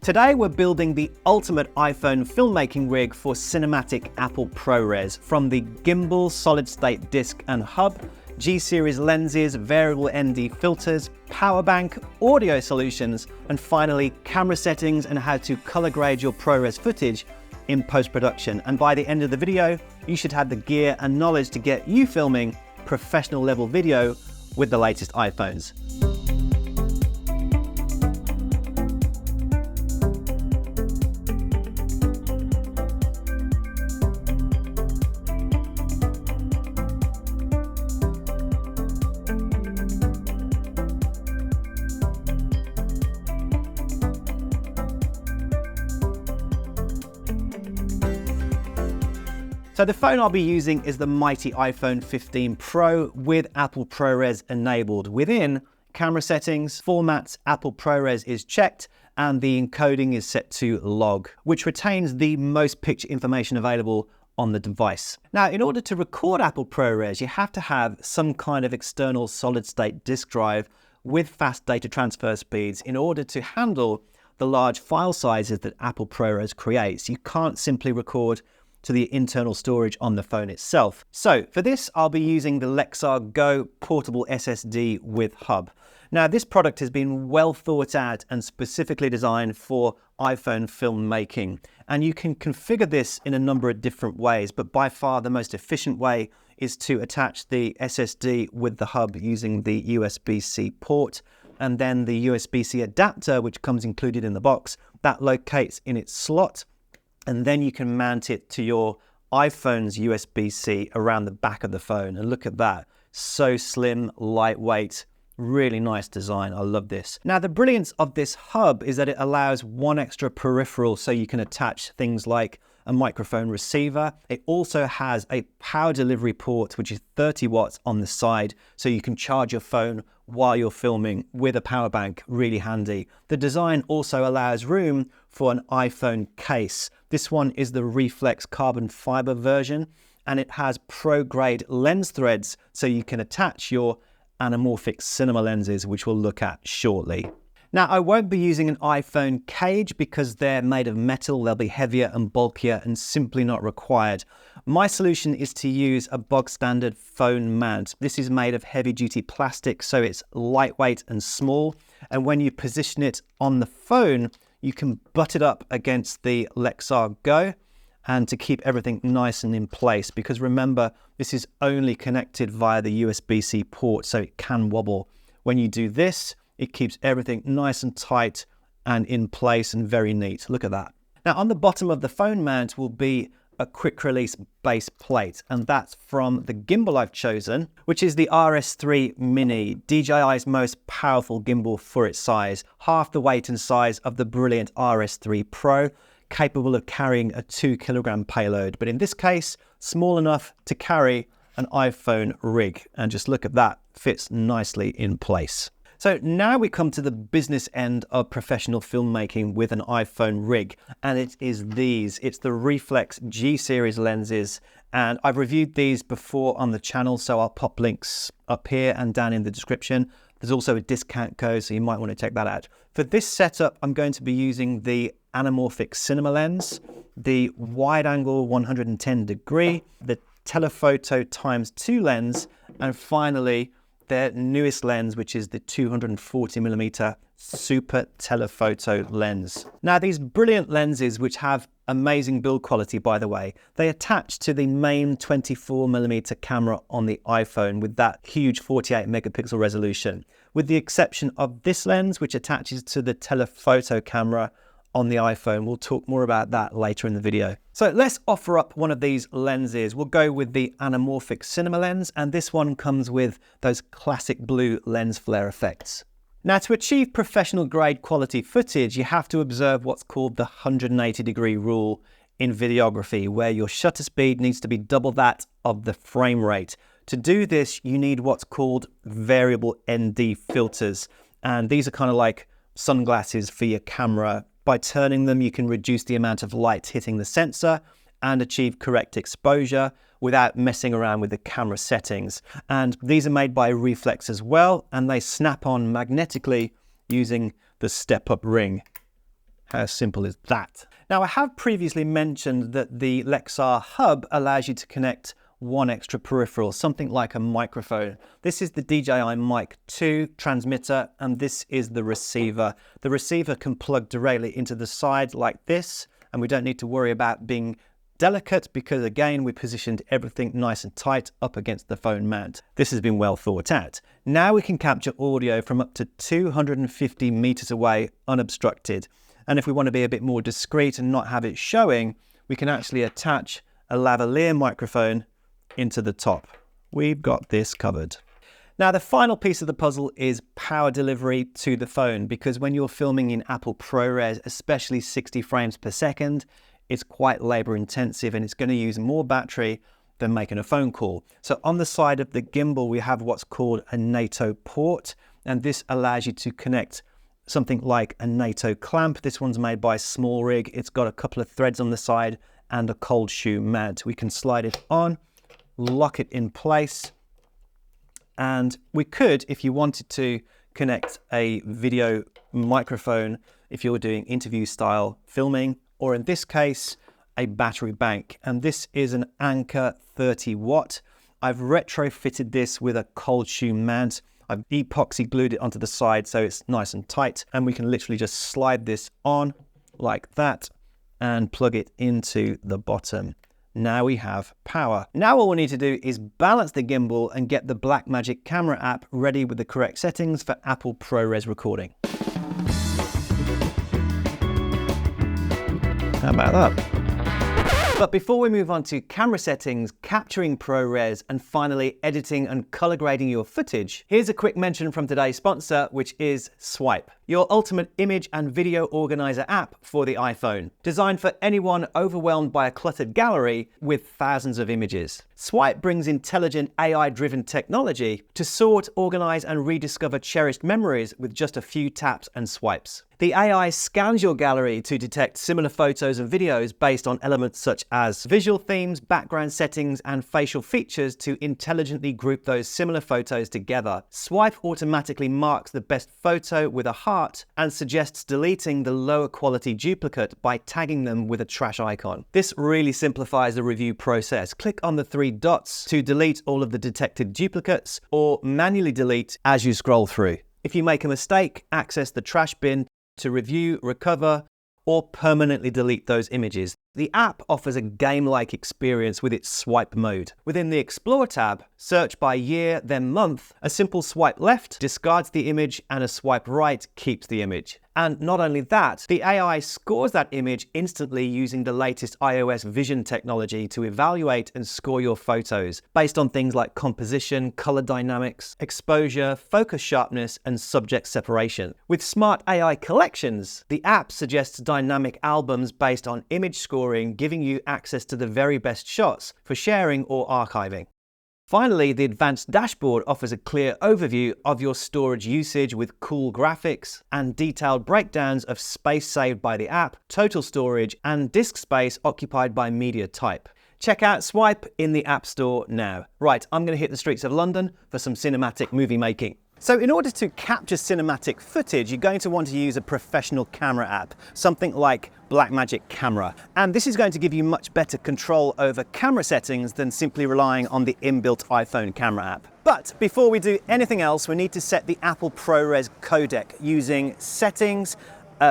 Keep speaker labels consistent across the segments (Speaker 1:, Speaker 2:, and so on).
Speaker 1: Today we're building the ultimate iPhone filmmaking rig for cinematic Apple ProRes, from the Gimbal solid-state disc and hub, G-series lenses, variable VND filters, Powerbank, audio solutions, and finally camera settings and how to color grade your ProRes footage in post-production. And by the end of the video, you should have the gear and knowledge to get you filming professional level video with the latest iPhones. So the phone I'll be using is the mighty iPhone 15 Pro with Apple ProRes enabled. Within camera settings, formats, Apple ProRes is checked and the encoding is set to log, which retains the most picture information available on the device. Now, in order to record Apple ProRes, you have to have some kind of external solid-state disk drive with fast data transfer speeds in order to handle the large file sizes that Apple ProRes creates. You can't simply record to the internal storage on the phone itself. So for this, I'll be using the Lexar Go portable SSD with hub. Now, this product has been well thought out and specifically designed for iPhone filmmaking. And you can configure this in a number of different ways, but by far the most efficient way is to attach the SSD with the hub using the USB-C port, and then the USB-C adapter, which comes included in the box, that locates in its slot. And then you can mount it to your iPhone's USB-C around the back of the phone. And look at that, so slim, lightweight, really nice design. I love this. Now, the brilliance of this hub is that it allows one extra peripheral so you can attach things like a microphone receiver. It also has a power delivery port, which is 30 watts on the side, so you can charge your phone while you're filming with a power bank, really handy. The design also allows room for an iPhone case. This one is the REEFLEX carbon fiber version, and it has pro-grade lens threads so you can attach your anamorphic cinema lenses, which we'll look at shortly. Now, I won't be using an iPhone cage because they're made of metal. They'll be heavier and bulkier and simply not required. My solution is to use a bog standard phone mount. This is made of heavy duty plastic, so it's lightweight and small. And when you position it on the phone, you can butt it up against the Lexar Go and to keep everything nice and in place, because remember, this is only connected via the USB-C port, so it can wobble. When you do this, it keeps everything nice and tight and in place and very neat. Look at that. Now, on the bottom of the phone mount will be a quick release base plate, and that's from the gimbal I've chosen, which is the RS3 Mini, DJI's most powerful gimbal for its size, half the weight and size of the brilliant RS3 Pro, capable of carrying a 2-kilogram payload, but in this case, small enough to carry an iPhone rig. And just look at that, fits nicely in place. So now we come to the business end of professional filmmaking with an iPhone rig, and it is these. It's the REEFLEX G-Series Lenses, and I've reviewed these before on the channel, so I'll pop links up here and down in the description. There's also a discount code, so you might want to check that out. For this setup, I'm going to be using the anamorphic cinema lens, the wide-angle 110 degree, the Telephoto ×2 lens, and finally, their newest lens, which is the 240mm Super Telephoto lens. Now, these brilliant lenses, which have amazing build quality, by the way, they attach to the main 24mm camera on the iPhone with that huge 48 megapixel resolution, with the exception of this lens, which attaches to the telephoto camera on the iPhone. We'll talk more about that later in the video. So let's offer up one of these lenses. We'll go with the anamorphic cinema lens, and this one comes with those classic blue lens flare effects. Now, to achieve professional grade quality footage, you have to observe what's called the 180-degree rule in videography, where your shutter speed needs to be double that of the frame rate. To do this, you need what's called variable VND filters, and these are kind of like sunglasses for your camera. By turning them, you can reduce the amount of light hitting the sensor and achieve correct exposure without messing around with the camera settings. And these are made by REEFLEX as well, and they snap on magnetically using the step-up ring. How simple is that? Now, I have previously mentioned that the Lexar Hub allows you to connect one extra peripheral, something like a microphone. This is the DJI Mic 2 transmitter, and this is the receiver. The receiver can plug directly into the side like this, and we don't need to worry about being delicate because, again, we positioned everything nice and tight up against the phone mount. This has been well thought out. Now we can capture audio from up to 250 meters away unobstructed. And if we want to be a bit more discreet and not have it showing, we can actually attach a lavalier microphone into the top. We've got this covered. Now, the final piece of the puzzle is power delivery to the phone, because when you're filming in Apple ProRes, especially 60 frames per second, it's quite labor intensive and it's going to use more battery than making a phone call. So on the side of the gimbal, we have what's called a NATO port, and this allows you to connect something like a NATO clamp. This one's made by Small Rig. It's got a couple of threads on the side and a cold shoe mount. We can slide it on, lock it in place, and we could, if you wanted to, connect a video microphone if you're doing interview style filming, or in this case, a battery bank. And this is an Anker 30 watt. I've retrofitted this with a cold shoe mount. I've epoxy glued it onto the side so it's nice and tight, and we can literally just slide this on like that and plug it into the bottom. Now we have power. Now all we need to do is balance the gimbal and get the Blackmagic camera app ready with the correct settings for Apple ProRes recording. How about that? But before we move on to camera settings, capturing ProRes, and finally editing and color grading your footage, here's a quick mention from today's sponsor, which is SwAipe, your ultimate image and video organizer app for the iPhone. Designed for anyone overwhelmed by a cluttered gallery with thousands of images. SwAipe brings intelligent AI-driven technology to sort, organize, and rediscover cherished memories with just a few taps and swipes. The AI scans your gallery to detect similar photos and videos based on elements such as visual themes, background settings, and facial features to intelligently group those similar photos together. SwAipe automatically marks the best photo with a heart and suggests deleting the lower quality duplicate by tagging them with a trash icon. This really simplifies the review process. Click on the three dots to delete all of the detected duplicates, or manually delete as you scroll through. If you make a mistake, access the trash bin to review, recover, or permanently delete those images. The app offers a game-like experience with its swipe mode. Within the Explore tab, search by year, then month. A simple swipe left discards the image, and a swipe right keeps the image. And not only that, the AI scores that image instantly using the latest iOS vision technology to evaluate and score your photos based on things like composition, color dynamics, exposure, focus sharpness, and subject separation. With smart AI collections, the app suggests dynamic albums based on image scoring, giving you access to the very best shots for sharing or archiving. Finally, the advanced dashboard offers a clear overview of your storage usage with cool graphics and detailed breakdowns of space saved by the app, total storage, and disk space occupied by media type. Check out SwAipe in the App Store now. Right, I'm going to hit the streets of London for some cinematic movie making. So in order to capture cinematic footage, you're going to want to use a professional camera app, something like Blackmagic Camera. And this is going to give you much better control over camera settings than simply relying on the inbuilt iPhone camera app. But before we do anything else, we need to set the Apple ProRes codec using settings,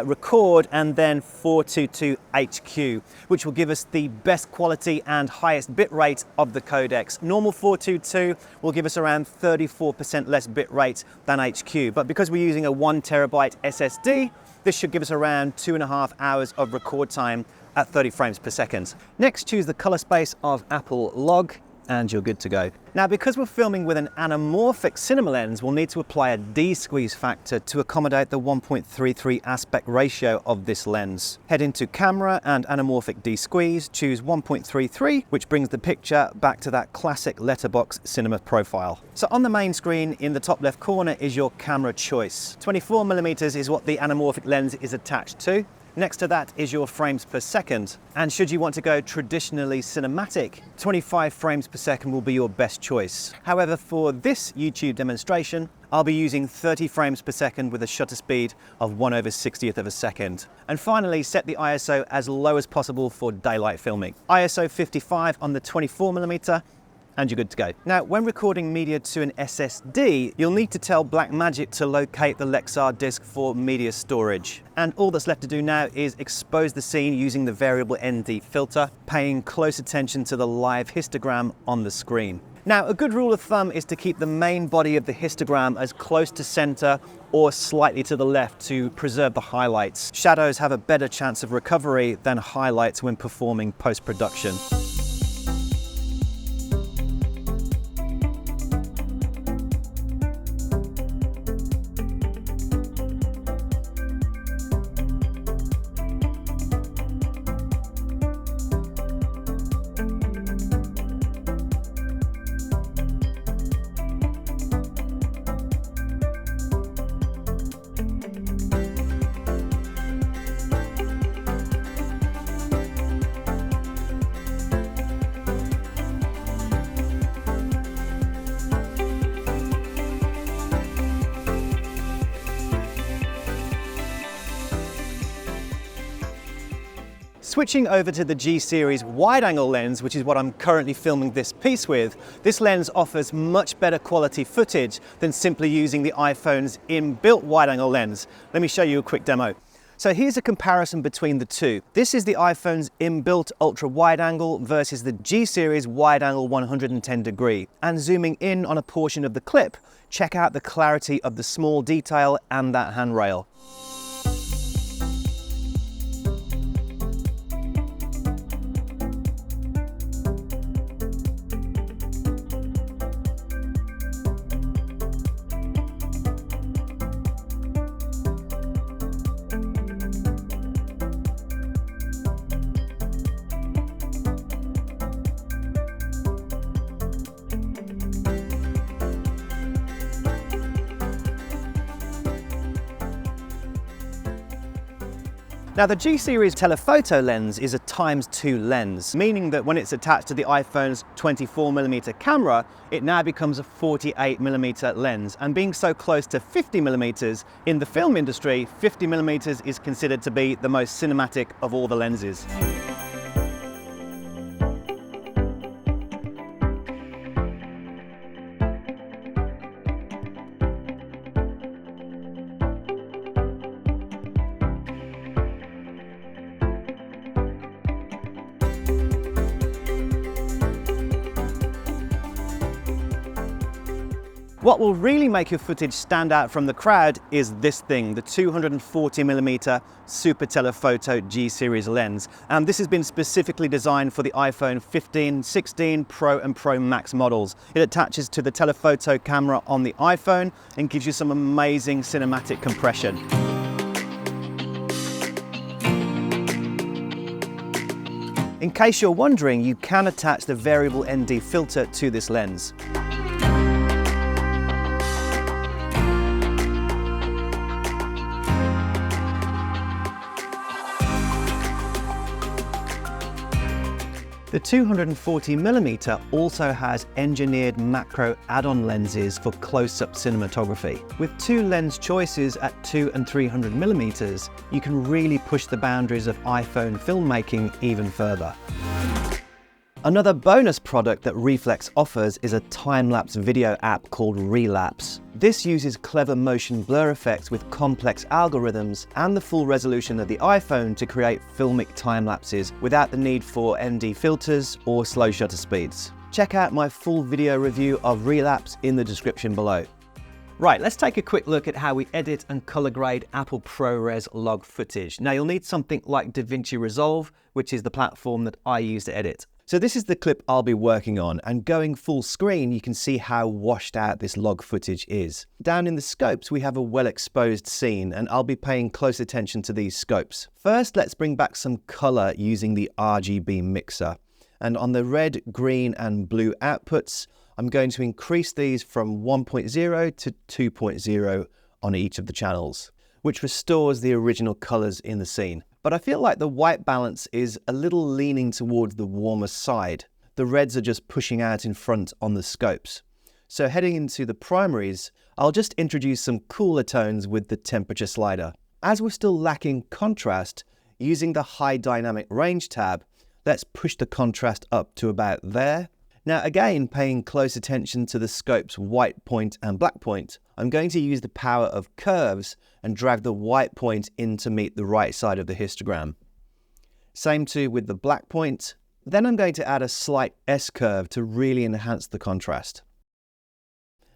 Speaker 1: record, and then 422 HQ, which will give us the best quality and highest bit rate of the codecs. Normal 422 will give us around 34% less bit rate than HQ, but because we're using a 1 terabyte SSD, this should give us around 2.5 hours of record time at 30 frames per second. Next, choose the color space of Apple Log, and you're good to go. Now, because we're filming with an anamorphic cinema lens, we'll need to apply a D-squeeze factor to accommodate the 1.33 aspect ratio of this lens. Head into Camera and Anamorphic D-squeeze, choose 1.33, which brings the picture back to that classic letterbox cinema profile. So on the main screen in the top left corner is your camera choice. 24mm is what the anamorphic lens is attached to. Next to that is your frames per second. And should you want to go traditionally cinematic, 25 frames per second will be your best choice. However, for this YouTube demonstration, I'll be using 30 frames per second with a shutter speed of 1/60th of a second. And finally, set the ISO as low as possible for daylight filming. ISO 55 on the 24mm, and you're good to go. Now, when recording media to an SSD, you'll need to tell Blackmagic to locate the Lexar disk for media storage. And all that's left to do now is expose the scene using the variable ND filter, paying close attention to the live histogram on the screen. Now, a good rule of thumb is to keep the main body of the histogram as close to center or slightly to the left to preserve the highlights. Shadows have a better chance of recovery than highlights when performing post-production. Switching over to the G-Series wide-angle lens, which is what I'm currently filming this piece with, this lens offers much better quality footage than simply using the iPhone's inbuilt wide-angle lens. Let me show you a quick demo. So here's a comparison between the two. This is the iPhone's inbuilt ultra-wide-angle versus the G-Series wide-angle 110 degree. And zooming in on a portion of the clip, check out the clarity of the small detail and that handrail. Now, the G-Series Telephoto lens is a ×2 lens, meaning that when it's attached to the iPhone's 24mm camera, it now becomes a 48mm lens. And being so close to 50mm, in the film industry, 50mm is considered to be the most cinematic of all the lenses. What will really make your footage stand out from the crowd is this thing, the 240mm Super Telephoto G-Series lens. And this has been specifically designed for the iPhone 15, 16 Pro and Pro Max models. It attaches to the telephoto camera on the iPhone and gives you some amazing cinematic compression. In case you're wondering, you can attach the variable ND filter to this lens. The 240mm also has engineered macro add-on lenses for close-up cinematography. With two lens choices at 200 and 300mm, you can really push the boundaries of iPhone filmmaking even further. Another bonus product that REEFLEX offers is a time-lapse video app called Relapse. This uses clever motion blur effects with complex algorithms and the full resolution of the iPhone to create filmic time-lapses without the need for ND filters or slow shutter speeds. Check out my full video review of Relapse in the description below. Right, let's take a quick look at how we edit and color grade Apple ProRes log footage. Now, you'll need something like DaVinci Resolve, which is the platform that I use to edit. So this is the clip I'll be working on, and going full screen, you can see how washed out this log footage is. Down in the scopes, we have a well-exposed scene, and I'll be paying close attention to these scopes. First, let's bring back some color using the RGB mixer. And on the red, green, and blue outputs, I'm going to increase these from 1.0 to 2.0 on each of the channels, which restores the original colors in the scene. But I feel like the white balance is a little leaning towards the warmer side. The reds are just pushing out in front on the scopes. So heading into the primaries, I'll just introduce some cooler tones with the temperature slider. As we're still lacking contrast, using the high dynamic range tab, let's push the contrast up to about there. Now again, paying close attention to the scope's white point and black point, I'm going to use the power of curves and drag the white point in to meet the right side of the histogram. Same too with the black point. Then I'm going to add a slight S-curve to really enhance the contrast.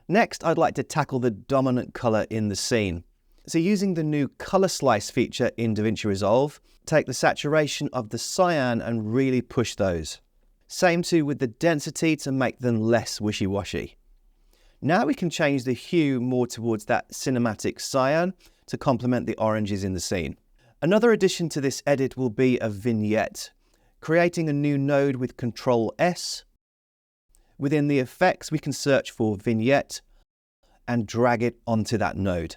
Speaker 1: Next, I'd like to tackle the dominant color in the scene. So using the new color slice feature in DaVinci Resolve, take the saturation of the cyan and really push those. Same too with the density to make them less wishy-washy. Now we can change the hue more towards that cinematic cyan to complement the oranges in the scene. Another addition to this edit will be a vignette, creating a new node with Ctrl S. Within the effects, we can search for vignette and drag it onto that node.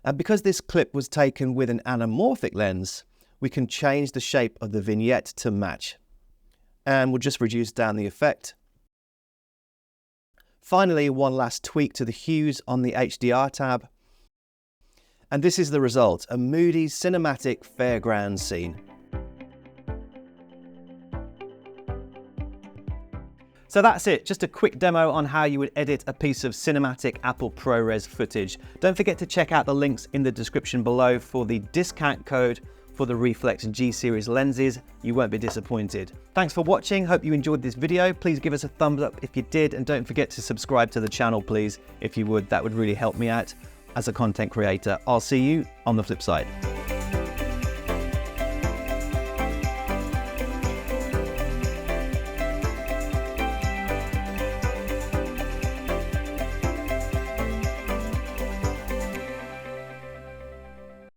Speaker 1: And because this clip was taken with an anamorphic lens, we can change the shape of the vignette to match. And we'll just reduce down the effect. Finally, one last tweak to the hues on the HDR tab. And this is the result, a moody cinematic fairground scene. So that's it, just a quick demo on how you would edit a piece of cinematic Apple ProRes footage. Don't forget to check out the links in the description below for the discount code for the REEFLEX G-Series lenses. You won't be disappointed. Thanks for watching, hope you enjoyed this video. Please give us a thumbs up if you did, and don't forget to subscribe to the channel, please. If you would, that would really help me out as a content creator. I'll see you on the flip side.